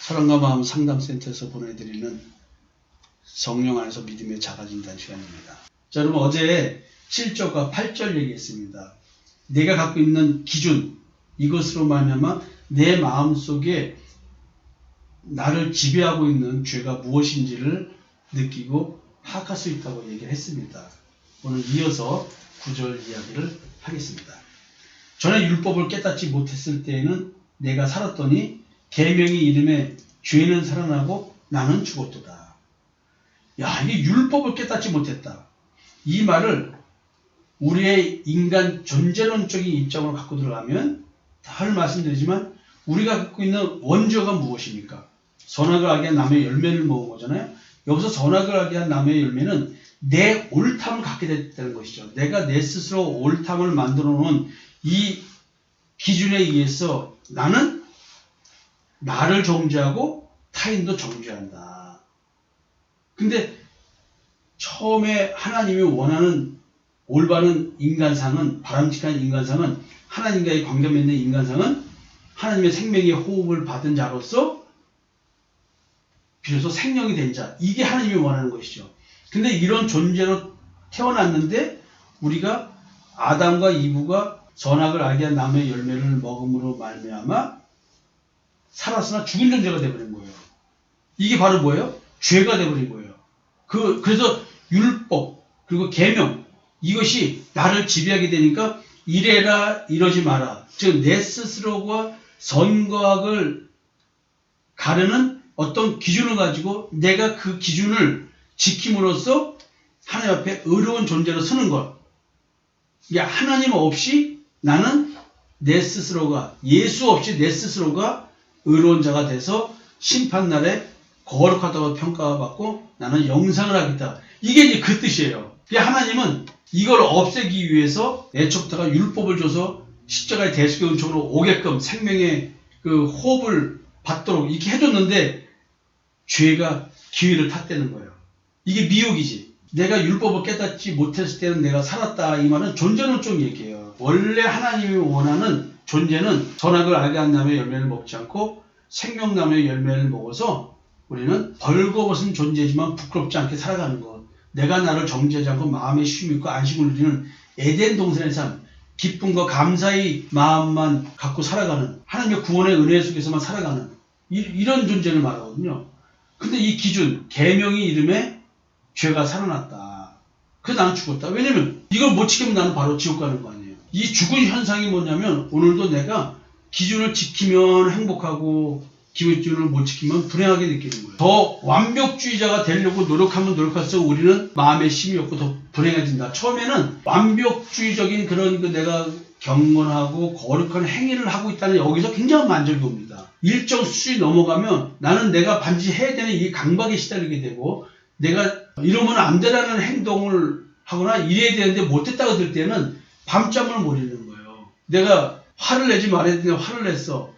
사랑과 마음 상담센터에서 보내드리는 성령 안에서 믿음의 자가진단 시간입니다. 자, 여러분 어제 7절과 8절 얘기했습니다. 내가 갖고 있는 기준, 이것으로 말미암아 내 마음속에 나를 지배하고 있는 죄가 무엇인지를 느끼고 파악할 수 있다고 얘기를 했습니다. 오늘 이어서 9절 이야기를 하겠습니다. 전에 율법을 깨닫지 못했을 때에는 내가 살았더니 계명의 이름에 죄는 살아나고 나는 죽었도다. 야, 이게 율법을 깨닫지 못했다. 이 말을 우리의 인간 존재론적인 입장으로 갖고 들어가면 늘 말씀드리지만 우리가 갖고 있는 원저가 무엇입니까? 선악을 알게 한 나무의 열매를 먹은 거잖아요. 여기서 선악을 알게 한 나무의 열매는 내 옳담을 갖게 됐다는 것이죠. 내가 내 스스로 옳담을 만들어 놓은 이 기준에 의해서 나는 나를 정죄하고 타인도 정죄한다. 근데 처음에 하나님이 원하는 올바른 인간상은, 바람직한 인간상은, 하나님과의 관계 맺는 인간상은 하나님의 생명의 호흡을 받은 자로서 비로소 생명이 된 자, 이게 하나님이 원하는 것이죠. 근데 이런 존재로 태어났는데 우리가 아담과 이브가 선악을 알게 한 나무의 열매를 먹음으로 말미암아 살았으나 죽은 존재가 되어버린 거예요. 이게 바로 뭐예요? 죄가 되어버린 거예요. 그래서 율법 그리고 계명, 이것이 나를 지배하게 되니까 이래라 이러지 마라. 즉 내 스스로가 선과 악을 가르는 어떤 기준을 가지고 내가 그 기준을 지킴으로써 하나님 앞에 의로운 존재로 서는 것. 하나님 없이 나는 내 스스로가, 예수 없이 내 스스로가 의로운 자가 돼서 심판날에 거룩하다고 평가받고 나는 영상을 하겠다. 이게 이제 그 뜻이에요. 하나님은 이걸 없애기 위해서 애초부터가 율법을 줘서 십자가의 대속의 은총으로 오게끔 생명의 그 호흡을 받도록 이렇게 해줬는데 죄가 기회를 탔다는 거예요. 이게 미혹이지. 내가 율법을 깨닫지 못했을 때는 내가 살았다. 이 말은 존재론적 얘기예요. 원래 하나님이 원하는 존재는 선악을 알게 한 나무의 열매를 먹지 않고 생명나무의 열매를 먹어서 우리는 벌거벗은 존재지만 부끄럽지 않게 살아가는 것. 내가 나를 정죄하지 않고 마음에 쉼 있고 안식을 누리는 에덴 동산의 삶, 기쁨과 감사의 마음만 갖고 살아가는, 하나님의 구원의 은혜 속에서만 살아가는 이런 존재를 말하거든요. 근데 이 기준, 계명의 이름에 죄가 살아났다. 그래서 나는 죽었다. 왜냐면 이걸 못 지키면 나는 바로 지옥 가는 거 아니에요. 이 죽은 현상이 뭐냐면 오늘도 내가 기준을 지키면 행복하고 기준을 못 지키면 불행하게 느끼는 거예요. 더 완벽주의자가 되려고 노력하면 노력할수록 우리는 마음에 힘이 없고 더 불행해진다. 처음에는 완벽주의적인 그런 내가 경건하고 거룩한 행위를 하고 있다는 여기서 굉장히 만족이 옵니다. 일정 수준이 넘어가면 나는 내가 반드시 해야 되는 이 강박에 시달리게 되고 내가 이러면 안 되라는 행동을 하거나 이래야 되는데 못했다고 들 때는 밤잠을 못 이루는 거예요. 내가 화를 내지 말아야 되는데 화를 냈어.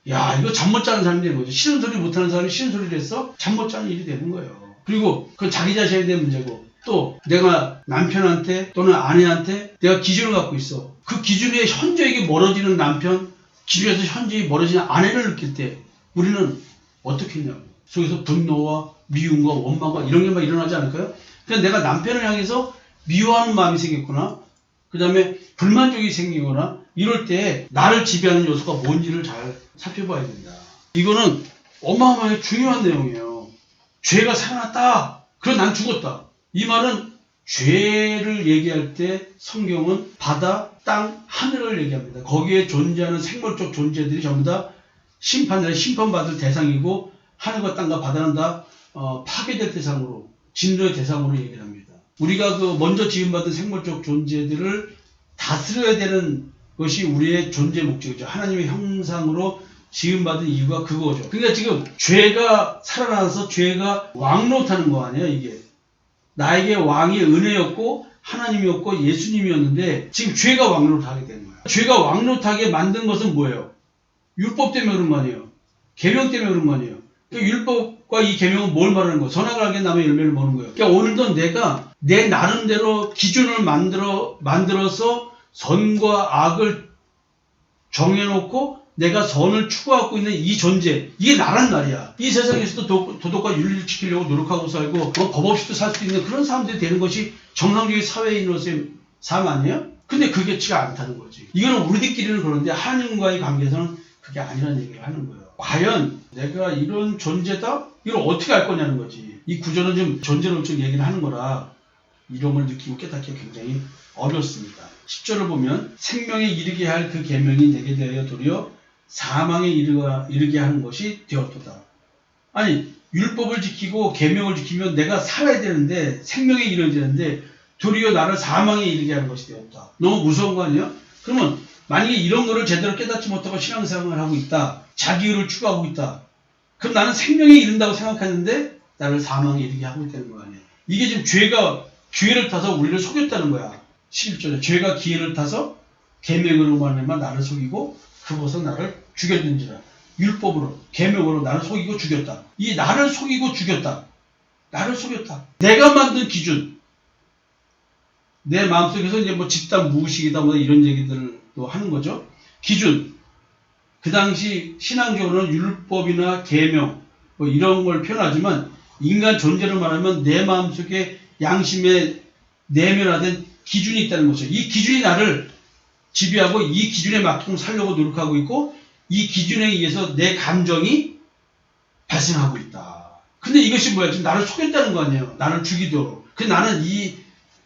야, 이거 잠 못 자는 사람이 되는 거죠. 싫은 소리 못하는 사람이 싫은 소리를 했어? 잠 못 자는 일이 되는 거예요. 그리고 그건 자기 자신에 대한 문제고, 또 내가 남편한테 또는 아내한테 내가 기준을 갖고 있어. 그 기준에 현저하게 멀어지는 남편, 기준에서 현저히 멀어지는 아내를 느낄 때 우리는 어떻게 했냐고. 속에서 분노와 미움과 원망과 이런 게 막 일어나지 않을까요? 그냥 내가 남편을 향해서 미워하는 마음이 생겼구나. 그 다음에 불만족이 생기거나 이럴 때 나를 지배하는 요소가 뭔지를 잘 살펴봐야 된다. 이거는 어마어마하게 중요한 내용이에요. 죄가 살아났다. 그럼 난 죽었다. 이 말은 죄를 얘기할 때 성경은 바다, 땅, 하늘을 얘기합니다. 거기에 존재하는 생물적 존재들이 전부 다 심판을 심판받을 대상이고 하늘과 땅과 바다는 다 파괴될 대상으로, 진노의 대상으로 얘기를 합니다. 우리가 먼저 지음받은 생물적 존재들을 다스려야 되는 것이 우리의 존재 목적이죠. 하나님의 형상으로 지음받은 이유가 그거죠. 그러니까 지금 죄가 살아나서 죄가 왕노릇하는 거 아니에요, 이게. 나에게 왕이 은혜였고 하나님이었고 예수님이었는데 지금 죄가 왕노릇하게 되는 거예요. 죄가 왕노릇하게 만든 것은 뭐예요? 율법 때문에 그런 거 아니에요. 계명 때문에 그런 거 아니에요. 율법과 이 계명은 뭘 말하는 거예요? 선악을 알게 남의 열매를 먹는 거예요. 그러니까 오늘도 내가 내 나름대로 기준을 만들어서 선과 악을 정해놓고 내가 선을 추구하고 있는 이 존재, 이게 나란 말이야. 이 세상에서도 도덕과 윤리를 지키려고 노력하고 살고 법 없이도 살 수 있는 그런 사람들이 되는 것이 정상적인 사회인으로서의 삶 아니에요? 근데 그게 지가 않다는 거지. 이거는 우리들끼리는 그런데 하나님과의 관계에서는 그게 아니라는 얘기를 하는 거예요. 과연 내가 이런 존재다? 이걸 어떻게 알 거냐는 거지. 이 구조는 좀 존재론적 얘기를 하는 거라 이런 걸 느끼고 깨닫기가 굉장히 어렵습니다. 10절을 보면 생명에 이르게 할 그 계명이 내게 되어 도리어 사망에 이르게 하는 것이 되었도다. 아니 율법을 지키고 계명을 지키면 내가 살아야 되는데 생명에 이르게 되는데 도리어 나를 사망에 이르게 하는 것이 되었다. 너무 무서운 거 아니에요? 그러면 만약에 이런 거를 제대로 깨닫지 못하고 신앙생활을 하고 있다. 자기의를 추구하고 있다. 그럼 나는 생명에 이른다고 생각하는데 나를 사망에 이르게 하고 있다는 거 아니에요. 이게 지금 죄가 기회를 타서 우리를 속였다는 거야. 11절에 죄가 기회를 타서 계명으로 말미암아 나를 속이고 그것은 나를 죽였는지라. 율법으로 계명으로 나를 속이고 죽였다. 이 나를 속이고 죽였다. 나를 속였다. 내가 만든 기준. 내 마음속에서 이제 뭐 집단 무의식이다 뭐 이런 얘기들을 또 하는 거죠. 기준. 그 당시 신앙적으로는 율법이나 계명 뭐 이런 걸 표현하지만 인간 존재를 말하면 내 마음속에 양심에 내면화된 기준이 있다는 거죠. 이 기준이 나를 지배하고 이 기준에 맞게끔 살려고 노력하고 있고 이 기준에 의해서 내 감정이 발생하고 있다. 근데 이것이 뭐야? 지금 나를 속였다는 거 아니에요. 나를 죽이도록. 근데 나는 이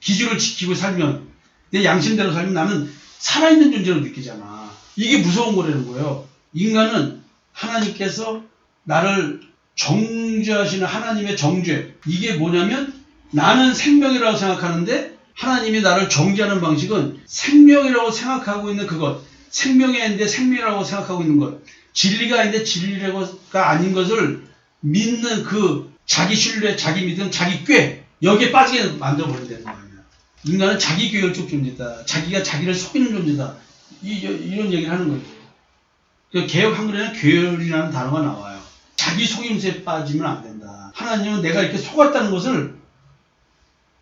기준을 지키고 살면 내 양심대로 살면 나는 살아있는 존재로 느끼잖아. 이게 무서운 거라는 거예요. 인간은 하나님께서 나를 정죄하시는 하나님의 정죄. 이게 뭐냐면 나는 생명이라고 생각하는데 하나님이 나를 정죄하는 방식은 생명이라고 생각하고 있는 그것, 생명이 아닌데 생명이라고 생각하고 있는 것, 진리가 아닌데 진리가 아닌 것을 믿는 그 자기 신뢰, 자기 믿음, 자기 꾀 여기에 빠지게 만들어버린다는 거예요. 인간은 자기 꾀열적 존재다. 자기가 자기를 속이는 존재다. 이런 얘기를 하는 거죠. 그 개역 한글에는 꾀열이라는 단어가 나와요. 자기 속임수에 빠지면 안 된다. 하나님은 내가 이렇게 속았다는 것을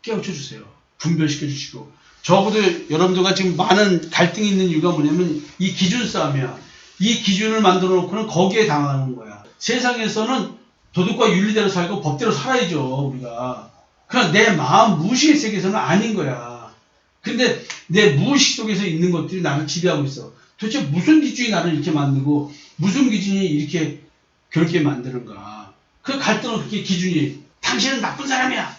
깨우쳐 주세요. 분별시켜 주시고. 적어도 여러분들과 지금 많은 갈등이 있는 이유가 뭐냐면 이 기준 싸움이야. 이 기준을 만들어 놓고는 거기에 당하는 거야. 세상에서는 도덕과 윤리대로 살고 법대로 살아야죠, 우리가. 그러나 내 마음 무의식의 세계에서는 아닌 거야. 근데 내 무의식 속에서 있는 것들이 나를 지배하고 있어. 도대체 무슨 기준이 나를 이렇게 만들고 무슨 기준이 이렇게 그렇게 만드는가. 그 갈등은 그렇게 기준이 당신은 나쁜 사람이야.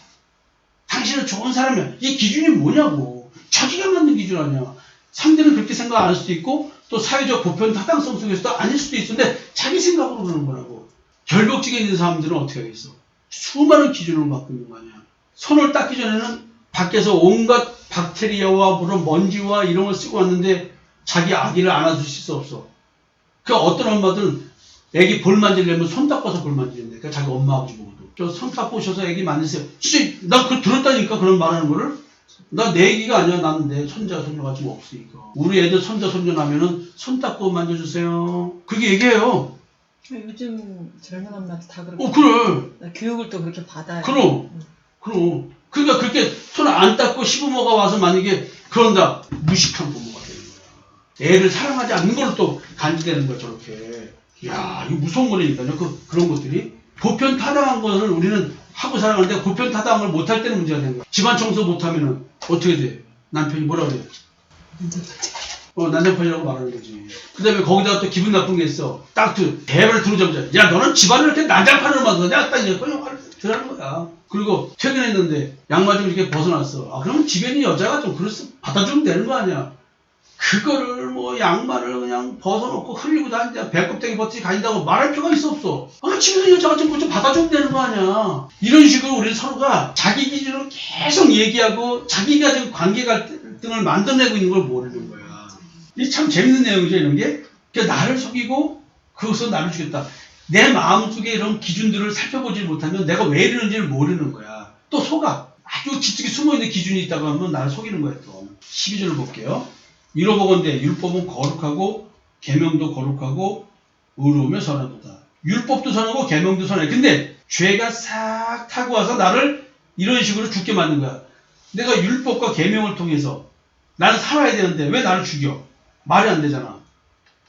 당신은 좋은 사람이야. 이 기준이 뭐냐고. 자기가 만든 기준 아니야. 상대는 그렇게 생각 안 할 수도 있고 또 사회적 보편 타당성 속에서도 아닐 수도 있는데 자기 생각으로 그러는 거라고. 결벽증에 있는 사람들은 어떻게 하겠어. 수많은 기준을 갖고 있는 거 아니야. 손을 닦기 전에는 밖에서 온갖 박테리아와 물론 먼지와 이런 걸 쓰고 왔는데 자기 아기를 안아줄 수 없어. 그 어떤 엄마들은 애기 볼 만지려면 손 닦아서 볼 만지는데 그러니까 자기 엄마 아버지 보고도 저 손 닦고 오셔서 애기 만지세요. 진짜 나 그거 들었다니까 그런 말하는 거를. 나 내 애기가 아니야. 나는 내 손자 손녀가 지금 없으니까. 우리 애들 손자 손녀 나면은 손 닦고 만져주세요. 그렇게 얘기해요. 요즘 젊은 엄마들 다 그렇게. 그래. 교육을 또 그렇게 받아요. 그럼. 그러니까 그렇게 손 안 닦고 시부모가 와서 만약에 그런다. 무식한 부모가 되는 거야. 애를 사랑하지 않는 걸로 또 간주되는 거야, 저렇게. 이야, 이거 무서운 거라니까요. 그런 것들이. 보편 타당한 거를 우리는 하고 살아가는데 보편 타당한 걸 못할 때는 문제가 되는 거야. 집안 청소 못하면은 어떻게 돼? 남편이 뭐라 그래? 난장판이라고 말하는 거지. 그 다음에 거기다가 또 기분 나쁜 게 있어. 딱 대화를 들어오자마자 야 너는 집안을 이렇게 난장판으로 만드냐? 딱 이제 화를 들어가는 거야. 그리고 퇴근했는데 양말 좀 이렇게 벗어났어. 아 그러면 집에 있는 여자가 좀 그래서 받아주면 되는 거 아니야. 그거를 뭐 양말을 그냥 벗어놓고 흘리고 다니자 배꼽대기 버티지 다닌다고 말할 필요가 있어 없어. 아 집에 있는 여자가 좀 받아주면 되는 거 아니야. 이런 식으로 우리 서로가 자기 기준으로 계속 얘기하고 자기가 지금 관계 갈등을 만들어내고 있는 걸 모르는 거야. 이 참 재밌는 내용이죠 이런 게. 그러니까 나를 속이고 그것은 나를 죽였다. 내 마음속에 이런 기준들을 살펴보지 못하면 내가 왜 이러는지를 모르는 거야. 또 속아. 아주 깊숙이 숨어있는 기준이 있다고 하면 나를 속이는 거야 또. 12절을 볼게요. 이로보건대 율법은 거룩하고 계명도 거룩하고 의로우며 선하도다. 율법도 선하고 계명도 선해. 근데 죄가 싹 타고 와서 나를 이런 식으로 죽게 만든 거야. 내가 율법과 계명을 통해서 나는 살아야 되는데 왜 나를 죽여? 말이 안 되잖아.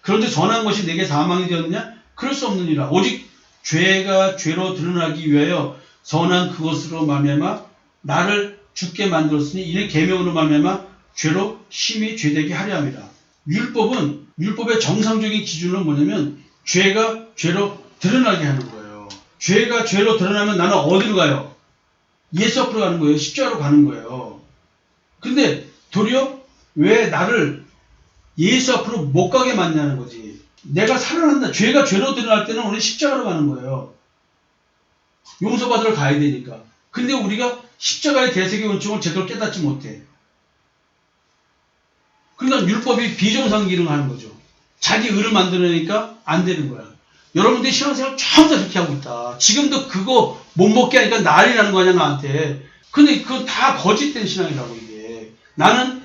그런데 선한 것이 내게 사망이 되었느냐? 그럴 수 없느니라. 오직 죄가 죄로 드러나기 위하여 선한 그것으로 말미암아 나를 죽게 만들었으니 이는 계명으로 말미암아 죄로 심히 죄되게 하려 함이라. 율법의 정상적인 기준은 뭐냐면 죄가 죄로 드러나게 하는 거예요. 죄가 죄로 드러나면 나는 어디로 가요? 예수 앞으로 가는 거예요. 십자가로 가는 거예요. 근데 도리어 왜 나를 예수 앞으로 못 가게 만드냐는 거지. 내가 살아난다. 죄가 죄로 드러날 때는 우리 십자가로 가는 거예요. 용서받으러 가야 되니까. 근데 우리가 십자가의 대세계 원칙을 제대로 깨닫지 못해. 그러니까 율법이 비정상 기능하는 거죠. 자기 의를 만들어내니까 안 되는 거야. 여러분들이 신앙생활 전부 다 그렇게 하고 있다. 지금도 그거 못 먹게 하니까 난리 나는 거 아니야, 나한테. 근데 그건 다 거짓된 신앙이라고, 이게. 나는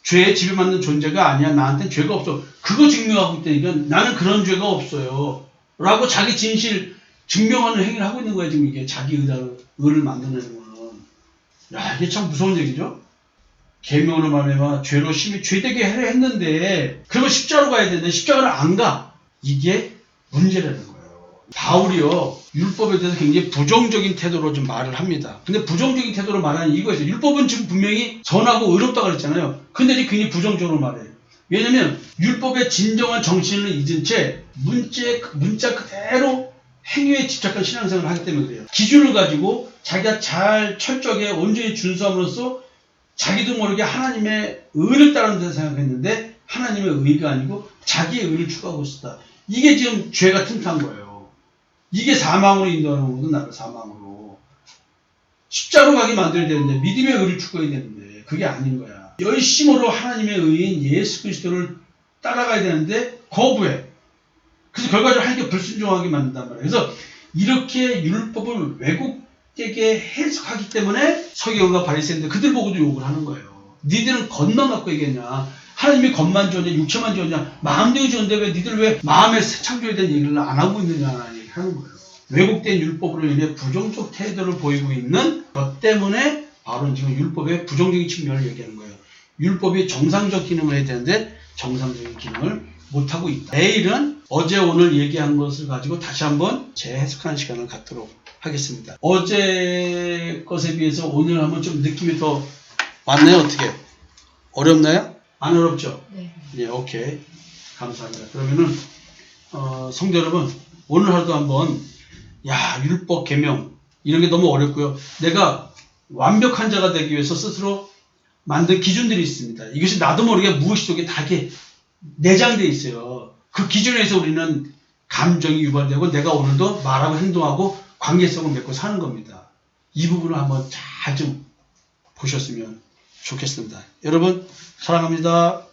죄에 지배받는 존재가 아니야. 나한테는 죄가 없어. 그거 증명하고 있다니까. 나는 그런 죄가 없어요. 라고 자기 진실 증명하는 행위를 하고 있는 거야, 지금 이게. 자기 의를 만들어내는 거는. 야, 이게 참 무서운 얘기죠? 계명으로 말하면 죄로 심히 죄되게 하려 했는데, 그러면 십자가로 가야 되는데, 십자가를 안 가. 이게 문제라는 거예요. 바울이요, 율법에 대해서 굉장히 부정적인 태도로 좀 말을 합니다. 근데 부정적인 태도로 말하는 이유가 있어요. 율법은 지금 분명히 선하고 의롭다고 그랬잖아요. 근데 굉장히 부정적으로 말해요. 왜냐면 율법의 진정한 정신을 잊은 채 문자 그대로 행위에 집착한 신앙생활을 하기 때문에 그래요. 기준을 가지고 자기가 잘 철저하게 온전히 준수함으로써 자기도 모르게 하나님의 의를 따르는 데 생각했는데 하나님의 의가 아니고 자기의 의를 추구하고 있었다. 이게 지금 죄가 틈탄 거예요. 이게 사망으로 인도하는 거거든. 나를 사망으로. 십자로 가게 만들어야 되는데 믿음의 의를 추구해야 되는데 그게 아닌 거야. 열심으로 하나님의 의인 예수 그리스도를 따라가야 되는데 거부해. 그래서 결과적으로 하나님께 불순종하게 만든단 말이에요. 그래서 이렇게 율법을 왜곡되게 해석하기 때문에 서기관과 바리새인들 그들 보고도 욕을 하는 거예요. 니들은 겉만 갖고 얘기했냐. 하나님이 겉만 지었냐, 육체만 지었냐, 마음대로 지었는데 왜 니들 왜 마음의 새 창조에 대한 얘기를 안 하고 있느냐는 얘기를 하는 거예요. 왜곡된 율법으로 인해 부정적 태도를 보이고 있는 것 때문에 바로 지금 율법의 부정적인 측면을 얘기하는 거예요. 율법이 정상적 기능을 해야 되는데 정상적인 기능을 못하고 있다. 내일은 어제 오늘 얘기한 것을 가지고 다시 한번 재해석하는 시간을 갖도록 하겠습니다. 어제 것에 비해서 오늘 한번 좀 느낌이 더 왔나요? 어떻게? 어렵나요? 안 어렵죠? 네. 예, 오케이. 감사합니다. 그러면은, 성도 여러분, 오늘 하루도 한번, 율법, 계명, 이런 게 너무 어렵고요. 내가 완벽한 자가 되기 위해서 스스로 만든 기준들이 있습니다. 이것이 나도 모르게 무의식 속에 다 이렇게 내장되어 있어요. 그 기준에 의해서 우리는 감정이 유발되고 내가 오늘도 말하고 행동하고 관계성을 맺고 사는 겁니다. 이 부분을 한번 잘 좀 보셨으면 좋겠습니다. 여러분, 사랑합니다.